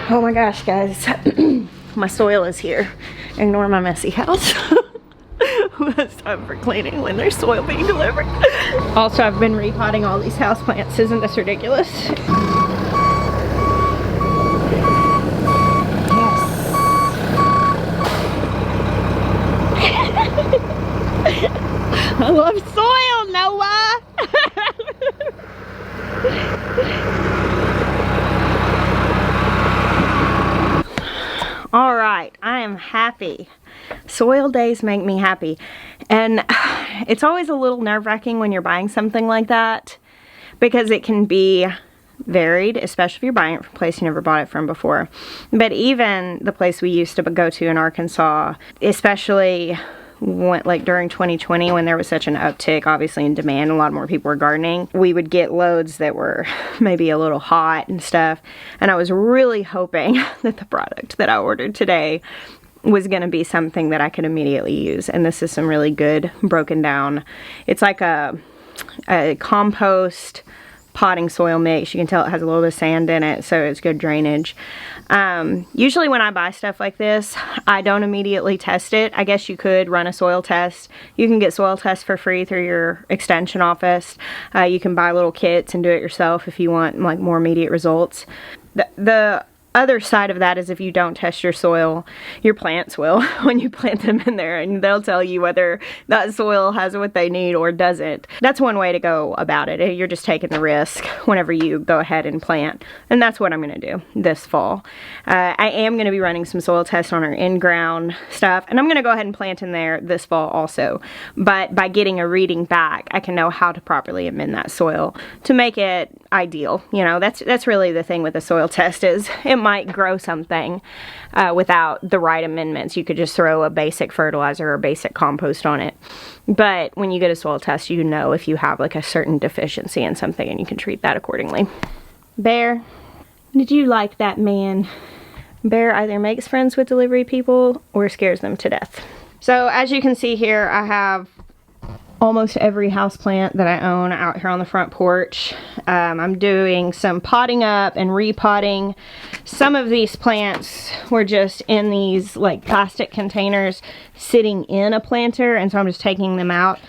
Oh my gosh, guys. My soil is here. Ignore my messy house. Who has time for cleaning when there's soil being delivered? Also, I've been repotting all these houseplants. Isn't this ridiculous? Yes. I love soil, Noah! All right, I am happy. Soil days make me happy. And it's always a little nerve-wracking when you're buying something like that because it can be varied, especially if you're buying it from a place you never bought it from before. But even the place we used to go to in Arkansas, especially like during 2020 when there was such an uptick obviously in demand, a lot more people were gardening, we would get loads that were maybe a little hot and stuff, and I was really hoping that the product that I ordered today was going to be something that I could immediately use. And this is some really good broken down, it's like a compost potting soil mix. You can tell it has a little bit of sand in it, so it's good drainage. Usually when I buy stuff like this, I don't immediately test it. I guess you could run a soil test. You can get soil tests for free through your extension office. You can buy little kits and do it yourself if you want like more immediate results. The other side of that is if you don't test your soil, your plants will when you plant them in there, and they'll tell you whether that soil has what they need or doesn't. That's one way to go about it. You're just taking the risk whenever you go ahead and plant, and that's what I'm going to do this fall. I am going to be running some soil tests on our in-ground stuff, and I'm going to go ahead and plant in there this fall also. But by getting a reading back, I can know how to properly amend that soil to make it ideal. You know, that's really the thing with a soil test, is it might grow something without the right amendments. You could just throw a basic fertilizer or basic compost on it. But when you get a soil test, you know if you have like a certain deficiency in something, and you can treat that accordingly. Bear, did you like that man? Bear either makes friends with delivery people or scares them to death. So as you can see here, I have almost every houseplant that I own out here on the front porch. I'm doing some potting up and repotting. Some of these plants were just in these like plastic containers sitting in a planter, and so I'm just taking them out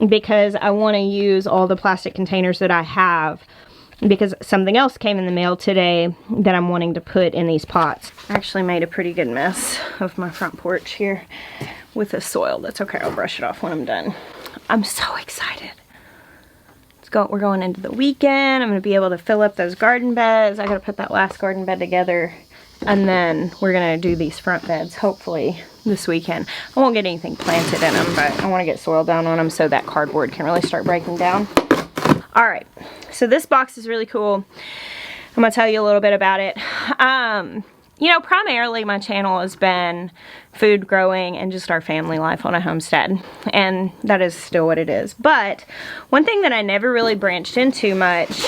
because I want to use all the plastic containers that I have, because something else came in the mail today that I'm wanting to put in these pots. I actually made a pretty good mess of my front porch here with the soil. That's okay, I'll brush it off when I'm done. I'm so excited. We're going into the weekend. I'm going to be able to fill up those garden beds. I got to put that last garden bed together, and then we're going to do these front beds hopefully this weekend. I won't get anything planted in them, but I want to get soil down on them so that cardboard can really start breaking down. Alright, so this box is really cool. I'm going to tell you a little bit about it. You know, primarily my channel has been food growing and just our family life on a homestead, and that is still what it is. But one thing that I never really branched into much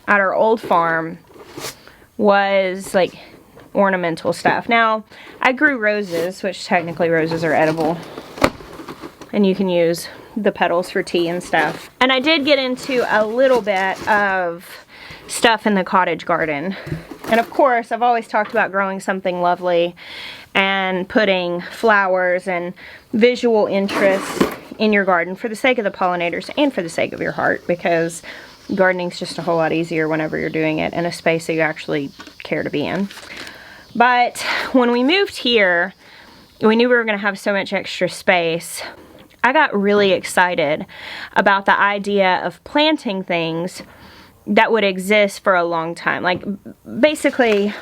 at our old farm was like ornamental stuff. Now, I grew roses, which technically roses are edible, and you can use the petals for tea and stuff. And I did get into a little bit of stuff in the cottage garden. And of course, I've always talked about growing something lovely and putting flowers and visual interest in your garden for the sake of the pollinators and for the sake of your heart, because gardening's just a whole lot easier whenever you're doing it in a space that you actually care to be in. But when we moved here, we knew we were going to have so much extra space. I got really excited about the idea of planting things that would exist for a long time. Like basically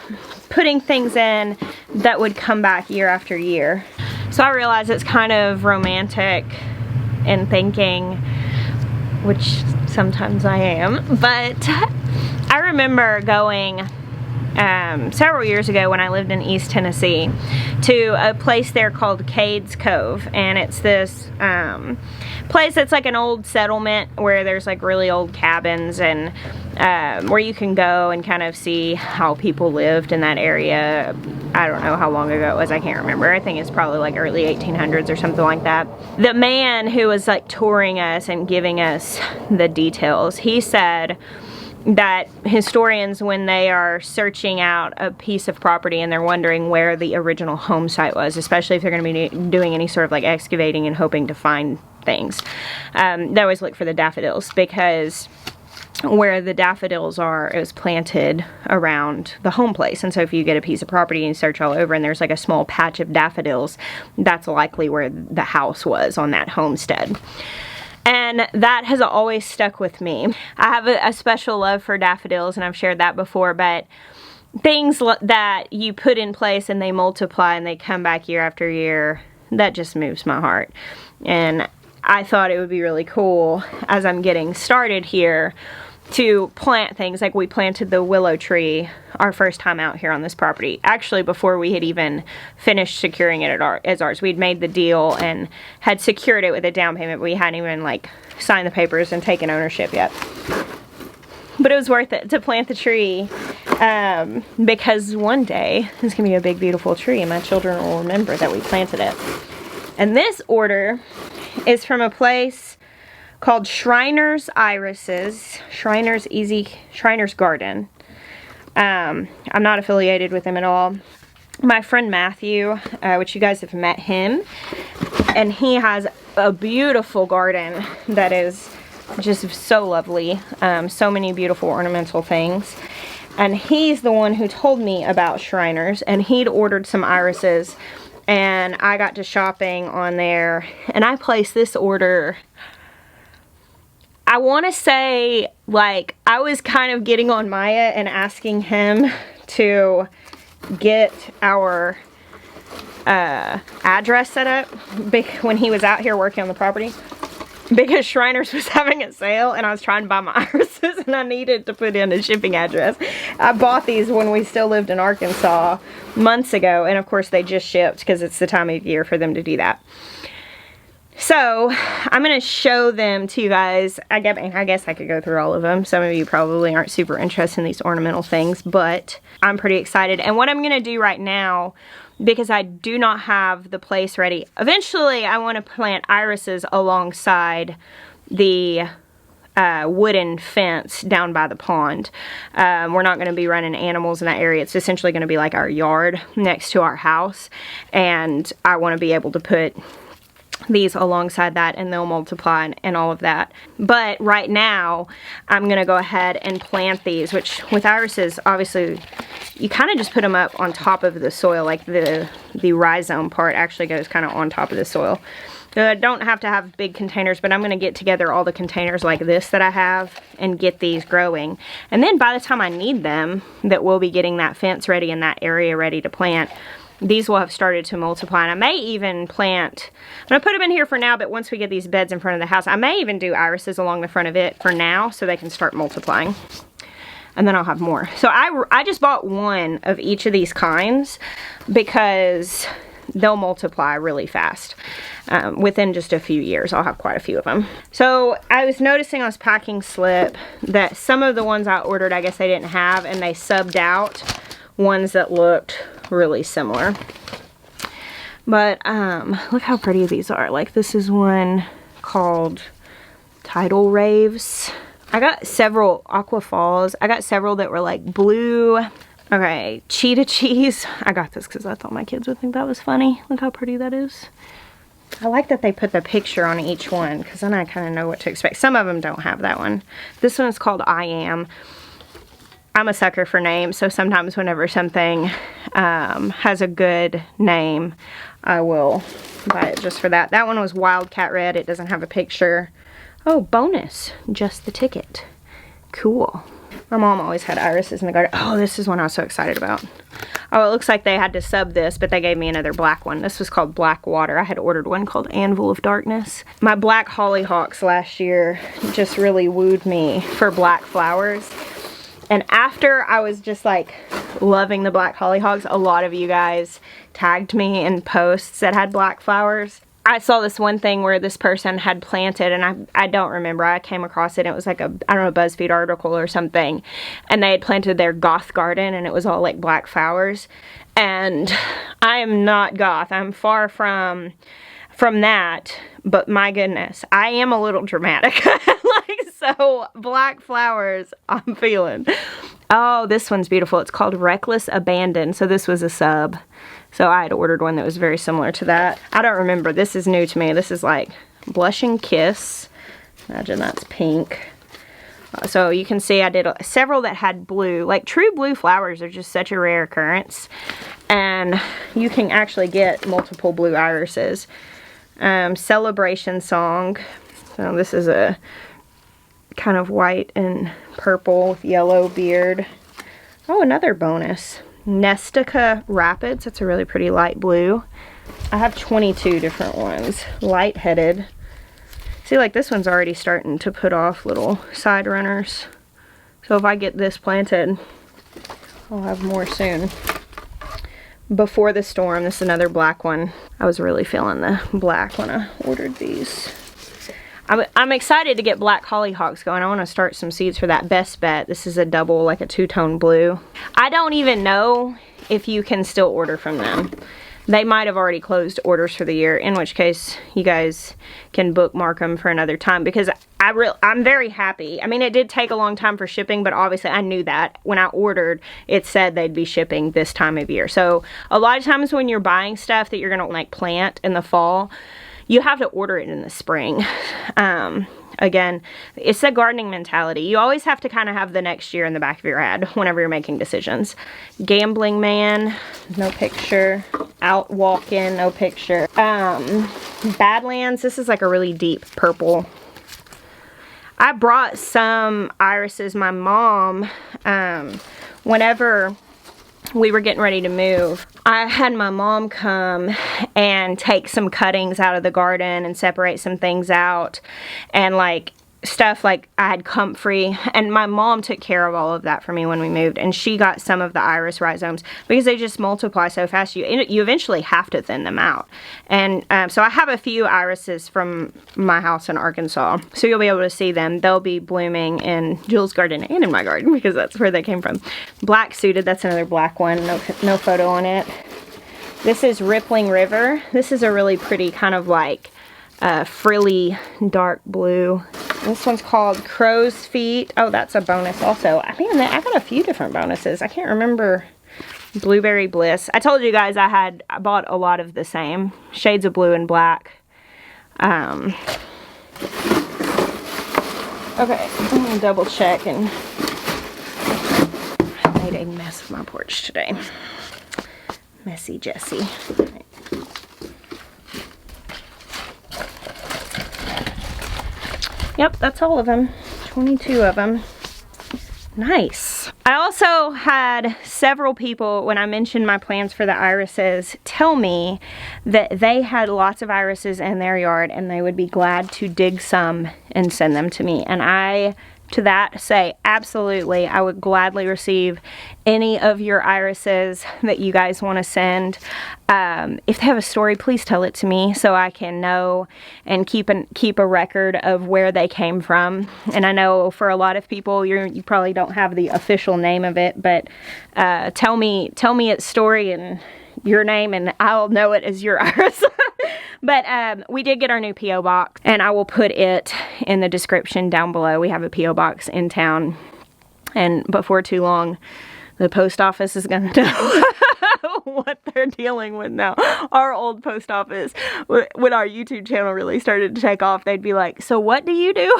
putting things in that would come back year after year. So I realize it's kind of romantic in thinking, which sometimes I am, but I remember going several years ago when I lived in East Tennessee to a place there called Cades Cove, and it's this place that's like an old settlement where there's like really old cabins, and where you can go and kind of see how people lived in that area. I don't know how long ago it was, I can't remember. I think it's probably like early 1800s or something like that. The man who was like touring us and giving us the details, he said that historians, when they are searching out a piece of property and they're wondering where the original home site was, especially if they're going to be doing any sort of like excavating and hoping to find things, they always look for the daffodils, because where the daffodils are, it was planted around the home place. And so if you get a piece of property and you search all over and there's like a small patch of daffodils, that's likely where the house was on that homestead. And that has always stuck with me. I have a special love for daffodils, and I've shared that before, but things that you put in place and they multiply and they come back year after year, that just moves my heart. And I thought it would be really cool, as I'm getting started here, to plant things. Like we planted the willow tree our first time out here on this property. Actually, before we had even finished securing it as ours. We'd made the deal and had secured it with a down payment, but we hadn't even like signed the papers and taken ownership yet. But it was worth it to plant the tree, because one day it's gonna be a big, beautiful tree, and my children will remember that we planted it. And this order is from a place called Shriner's Irises, Shriner's Garden. I'm not affiliated with them at all. My friend Matthew, which you guys have met him, and he has a beautiful garden that is just so lovely. So many beautiful ornamental things. And he's the one who told me about Shriner's, and he'd ordered some irises, and I got to shopping on there, and I placed this order. I want to say, like, I was kind of getting on Maya and asking him to get our address set up when he was out here working on the property, because Shriner's was having a sale and I was trying to buy my irises and I needed to put in a shipping address. I bought these when we still lived in Arkansas months ago, and of course they just shipped because it's the time of year for them to do that. So I'm going to show them to you guys. I guess I could go through all of them. Some of you probably aren't super interested in these ornamental things, but I'm pretty excited. And what I'm going to do right now, because I do not have the place ready, eventually I want to plant irises alongside the wooden fence down by the pond. We're not going to be running animals in that area. It's essentially going to be like our yard next to our house, and I want to be able to put these alongside that and they'll multiply and all of that. But right now I'm gonna go ahead and plant these, which with irises, obviously you kind of just put them up on top of the soil, like the rhizome part actually goes kind of on top of the soil. I don't have to have big containers, but I'm going to get together all the containers like this that I have and get these growing. And then by the time I need them, that we'll be getting that fence ready and that area ready to plant, these will have started to multiply. And I may even plant, I'm going to put them in here for now, but once we get these beds in front of the house, I may even do irises along the front of it for now so they can start multiplying. And then I'll have more. So I just bought one of each of these kinds because they'll multiply really fast. Within just a few years, I'll have quite a few of them. So I was noticing on this packing slip that some of the ones I ordered, I guess they didn't have, and they subbed out ones that looked really similar. But look how pretty these are. Like, this is one called Tidal Raves. I got several Aqua Falls. I got several that were like blue. Okay, Cheetah Cheese. I got this because I thought my kids would think that was funny. Look how pretty that is. I like that they put the picture on each one because then I kind of know what to expect. Some of them don't have that one. This one is called I Am. I'm a sucker for names, so sometimes whenever something has a good name, I will buy it just for that. That one was Wildcat Red. It doesn't have a picture. Oh, bonus. Just the ticket. Cool. My mom always had irises in the garden. Oh, this is one I was so excited about. Oh, it looks like they had to sub this, but they gave me another black one. This was called Black Water. I had ordered one called Anvil of Darkness. My black hollyhocks last year just really wooed me for black flowers. And after I was just like loving the black hollyhocks, a lot of you guys tagged me in posts that had black flowers. I saw this one thing where this person had planted, and I don't remember, I came across it, and it was like a, I don't know, BuzzFeed article or something, and they had planted their goth garden, and it was all like black flowers, and I am not goth, I'm far from that, but my goodness, I am a little dramatic, like, So black flowers I'm feeling. Oh, this one's beautiful. It's called Reckless Abandon. So this was a sub. So I had ordered one that was very similar to that. I don't remember. This is new to me. This is like Blushing Kiss. Imagine that's pink. So you can see I did several that had blue. Like true blue flowers are just such a rare occurrence. And you can actually get multiple blue irises. Celebration Song. So this is a kind of white and purple with yellow beard. Oh, another bonus. Nestica Rapids. That's a really pretty light blue. I have 22 different ones. Light-headed. See, like this one's already starting to put off little side runners. So if I get this planted, I'll have more soon. Before the Storm, this is another black one. I was really feeling the black when I ordered these. I'm excited to get black hollyhocks going. I want to start some seeds for that. Best Bet. This is a double, like a two-tone blue. I don't even know if you can still order from them. They might have already closed orders for the year, in which case you guys can bookmark them for another time, because I'm very happy. I mean, it did take a long time for shipping, but obviously I knew that. When I ordered, it said they'd be shipping this time of year. So a lot of times when you're buying stuff that you're gonna like plant in the fall, you have to order it in the spring. Again, it's a gardening mentality. You always have to kind of have the next year in the back of your head whenever you're making decisions. Gambling Man, no picture. Out Walking, no picture. Badlands, this is like a really deep purple. I brought some irises. My mom, whenever we were getting ready to move, I had my mom come and take some cuttings out of the garden and separate some things out, and like stuff like I had comfrey, and my mom took care of all of that for me when we moved, and she got some of the iris rhizomes because they just multiply so fast. You eventually have to thin them out. And so I have a few irises from my house in Arkansas, so you'll be able to see them. They'll be blooming in Jill's garden and in my garden because that's where they came from. Black Suited, that's another black one, no photo on it. This is Rippling River. This is a really pretty kind of like frilly dark blue. This one's called Crow's Feet. Oh, that's a bonus also. I mean, I got a few different bonuses. I can't remember. Blueberry Bliss. I told you guys I bought a lot of the same shades of blue and black. Okay, I'm gonna double check, and I made a mess of my porch today. Messy Jessie. Yep, that's all of them. 22 of them. Nice. I also had several people, when I mentioned my plans for the irises, tell me that they had lots of irises in their yard and they would be glad to dig some and send them to me. And I, to that, say absolutely. I would gladly receive any of your irises that you guys want to send. If they have a story, please tell it to me so I can know and keep a record of where they came from. And I know for a lot of people, you probably don't have the official name of it, but tell me its story and your name, and I'll know it as your iris. But we did get our new P.O. box, and I will put it in the description down below. We have a P.O. box in town, and before too long, the post office is going to know what they're dealing with now. Our old post office, when our YouTube channel really started to take off, they'd be like, so what do you do?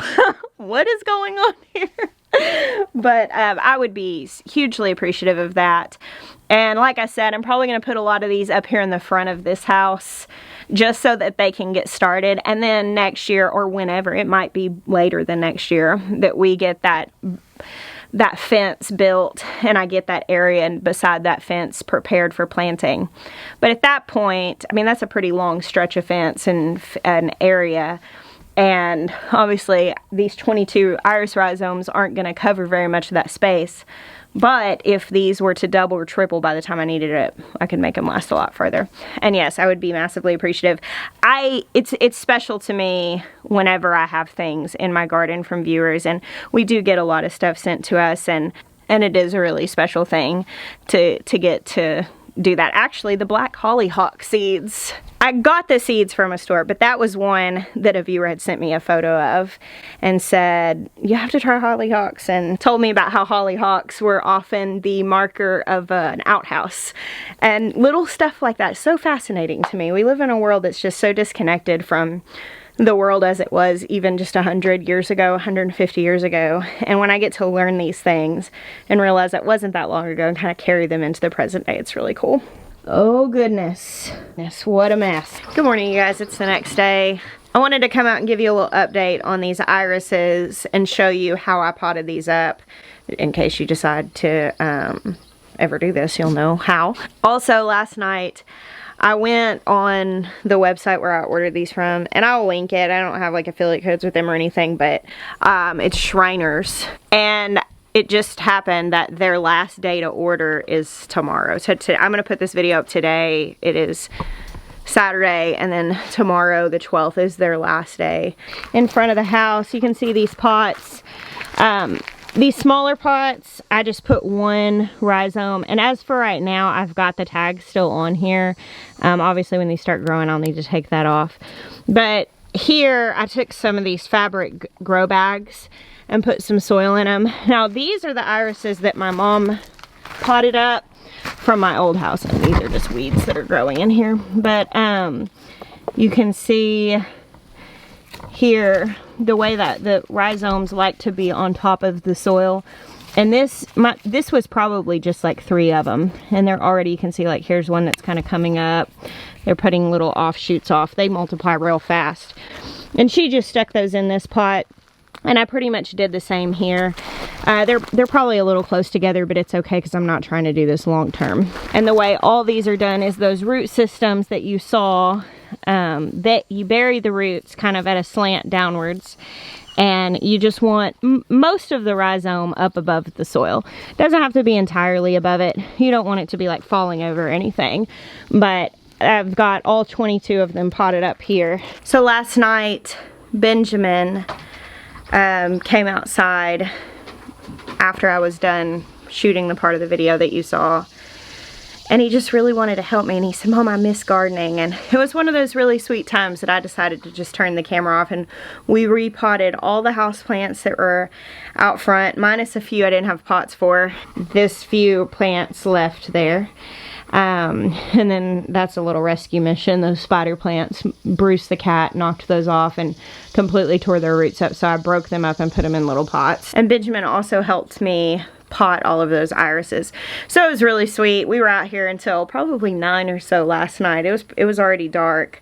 What is going on here? But I would be hugely appreciative of that. And like I said, I'm probably going to put a lot of these up here in the front of this house just so that they can get started. And then next year, or whenever, it might be later than next year, that we get that fence built and I get that area and beside that fence prepared for planting. But at that point, I mean, that's a pretty long stretch of fence and an area. And obviously these 22 iris rhizomes aren't going to cover very much of that space. But if these were to double or triple by the time I needed it, I could make them last a lot further. And yes, I would be massively appreciative. It's special to me whenever I have things in my garden from viewers, and we do get a lot of stuff sent to us, and it is a really special thing to get to do that. Actually, the black hollyhock seeds, I got the seeds from a store, but that was one that a viewer had sent me a photo of and said, you have to try hollyhocks, and told me about how hollyhocks were often the marker of an outhouse. And little stuff like that is so fascinating to me. We live in a world that's just so disconnected from the world as it was even just 100 years ago, 150 years ago. And when I get to learn these things and realize it wasn't that long ago and kind of carry them into the present day, it's really cool. Oh goodness. What a mess. Good morning, you guys. It's the next day. I wanted to come out and give you a little update on these irises and show you how I potted these up. In case you decide to ever do this, you'll know how. Also, last night, I went on the website where I ordered these from, and I'll link it. I don't have like affiliate codes with them or anything, but it's Shriners. And it just happened that their last day to order is tomorrow. So I'm going to put this video up today. It is Saturday, and then tomorrow, the 12th, is their last day. In front of the house, you can see these pots. These smaller pots, I just put one rhizome, and as for right now, I've got the tag still on here. Obviously, when these start growing, I'll need to take that off. But here, I took some of these fabric grow bags and put some soil in them. Now, these are the irises that my mom potted up from my old house, and these are just weeds that are growing in here. But you can see here the way that the rhizomes like to be on top of the soil, and this was probably just like 3 of them, and they're already, you can see, like, here's one that's kind of coming up. They're putting little offshoots off. They multiply real fast, and she just stuck those in this pot, and I pretty much did the same here. They're probably a little close together, but it's okay because I'm not trying to do this long term. And the way all these are done is those root systems that you saw, that you bury the roots kind of at a slant downwards, and you just want most of the rhizome up above the soil. It doesn't have to be entirely above it. You don't want it to be like falling over or anything, but I've got all 22 of them potted up here. So last night, Benjamin came outside after I was done shooting the part of the video that you saw, and he just really wanted to help me, and he said, Mom, I miss gardening. And it was one of those really sweet times that I decided to just turn the camera off, and we repotted all the houseplants that were out front, minus a few I didn't have pots for. This few plants left there. And then that's a little rescue mission. Those spider plants, Bruce the cat knocked those off and completely tore their roots up, so I broke them up and put them in little pots. And Benjamin also helped me pot all of those irises. So it was really sweet. We were out here until probably 9 or so last night. It was already dark.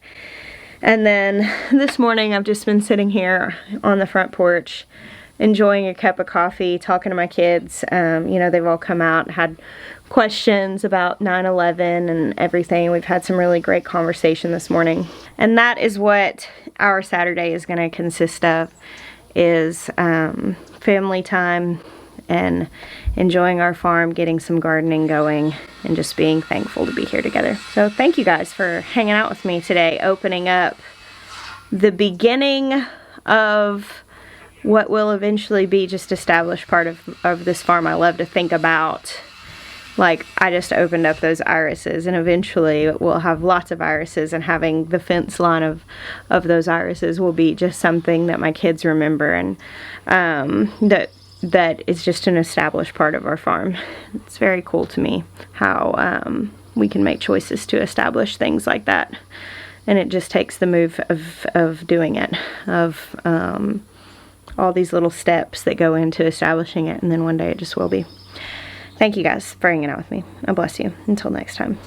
And then this morning I've just been sitting here on the front porch enjoying a cup of coffee, talking to my kids. You know, they've all come out and had questions about 9/11 and everything. We've had some really great conversation this morning. And that is what our Saturday is going to consist of, is family time and enjoying our farm, getting some gardening going, and just being thankful to be here together. So thank you guys for hanging out with me today, opening up the beginning of what will eventually be just established part of this farm. I love to think about, like, I just opened up those irises, and eventually we'll have lots of irises, and having the fence line of those irises will be just something that my kids remember, and that is just an established part of our farm. It's very cool to me how we can make choices to establish things like that, and it just takes the move of doing it, of all these little steps that go into establishing it, and then one day it just will be. Thank you guys for hanging out with me. I bless you. Until next time.